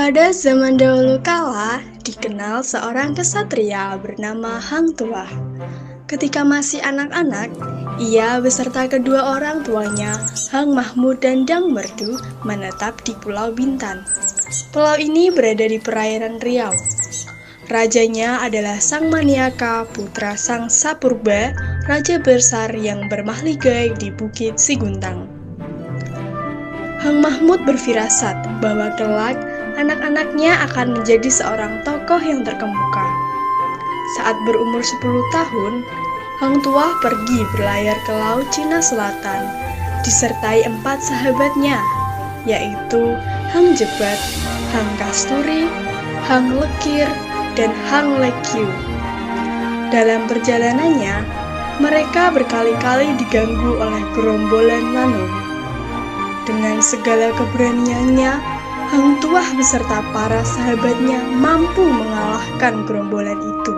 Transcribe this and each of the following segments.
Pada zaman dahulu kala, dikenal seorang kesatria bernama Hang Tuah. Ketika masih anak-anak, ia beserta kedua orang tuanya, Hang Mahmud dan Dang Merdu, menetap di Pulau Bintan. Pulau ini berada di perairan Riau. Rajanya adalah Sang Maniaka, putra Sang Sapurba, raja besar yang bermahligai di Bukit Siguntang. Hang Mahmud berfirasat bahwa kelak anak-anaknya akan menjadi seorang tokoh yang terkemuka. Saat berumur 10 tahun, Hang Tuah pergi berlayar ke Laut Cina Selatan, disertai 4 sahabatnya, yaitu Hang Jebat, Hang Kasturi, Hang Lekir, dan Hang Lekyu. Dalam perjalanannya, mereka berkali-kali diganggu oleh gerombolan Lanun. Dengan segala keberaniannya, Hang Tuah beserta para sahabatnya mampu mengalahkan gerombolan itu.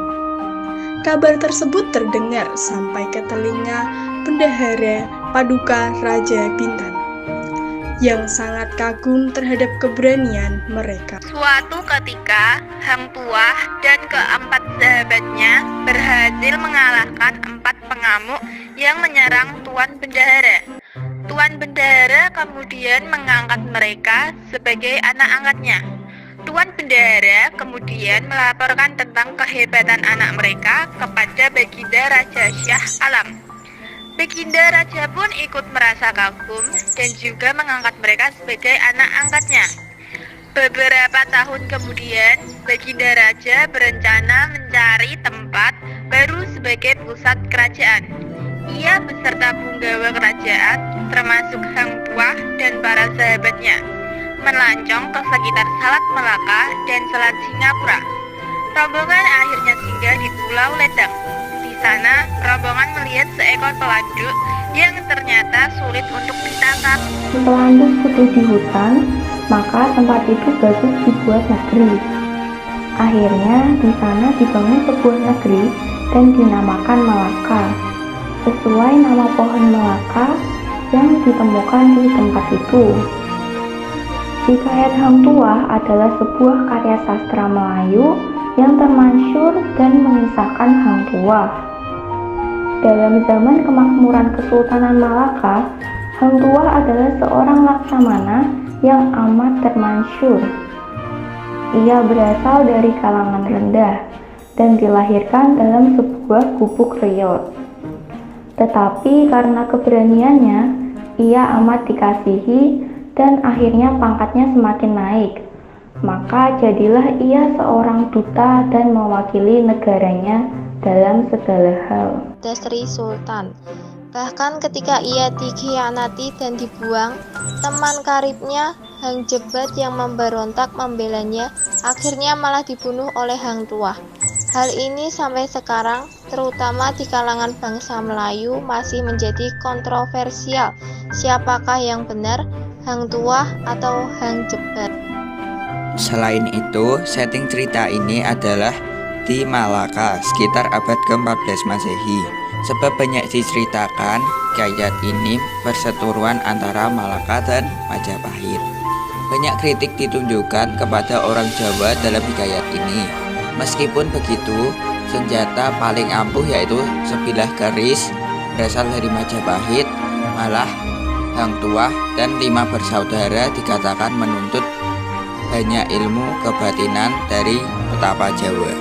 Kabar tersebut terdengar sampai ke telinga Bendahara Paduka Raja Bintan, yang sangat kagum terhadap keberanian mereka. Suatu ketika, Hang Tuah dan keempat sahabatnya berhasil mengalahkan 4 pengamuk yang menyerang Tuan Bendahara. Tuan Bendahara kemudian mengangkat mereka sebagai anak angkatnya. Tuan Bendahara kemudian melaporkan tentang kehebatan anak mereka kepada Baginda Raja Shah Alam. Baginda Raja pun ikut merasa kagum dan juga mengangkat mereka sebagai anak angkatnya. Beberapa tahun kemudian, Baginda Raja berencana mencari tempat baru sebagai pusat kerajaan. Ia beserta punggawa kerajaan, termasuk Hang Tuah dan para sahabatnya, melancong ke sekitar Selat Melaka dan Selat Singapura. Rombongan akhirnya singgah di Pulau Ledang. Di sana, rombongan melihat seekor pelanduk yang ternyata sulit untuk ditangkap. Pelanduk putih di hutan, maka tempat itu bagus dibuat negeri. Akhirnya di sana dibangun sebuah negeri dan dinamakan Melaka, sesuai nama pohon Melaka yang ditemukan di tempat itu. Hikayat Hang Tuah adalah sebuah karya sastra Melayu yang termasyhur dan mengisahkan Hang Tuah. Dalam zaman kemakmuran Kesultanan Malaka, Hang Tuah adalah seorang laksamana yang amat termasyhur. Ia berasal dari kalangan rendah dan dilahirkan dalam sebuah gubuk riot. Tetapi karena keberaniannya, ia amat dikasihi dan akhirnya pangkatnya semakin naik. Maka jadilah ia seorang duta dan mewakili negaranya dalam segala hal. Sri Sultan. Bahkan ketika ia dikhianati dan dibuang, teman karibnya Hang Jebat yang memberontak membelanya akhirnya malah dibunuh oleh Hang Tuah. Hal ini sampai sekarang, terutama di kalangan bangsa Melayu, masih menjadi kontroversial. Siapakah yang benar, Hang Tuah atau Hang Jebat? Selain itu, setting cerita ini adalah di Malaka sekitar abad ke-14 Masehi. Sebab banyak diceritakan, hikayat ini perseteruan antara Malaka dan Majapahit. Banyak kritik ditunjukkan kepada orang Jawa dalam hikayat ini. Meskipun begitu, senjata paling ampuh yaitu sebilah keris berasal dari Majapahit, malah Hang Tuah dan 5 bersaudara dikatakan menuntut banyak ilmu kebatinan dari petapa Jawa.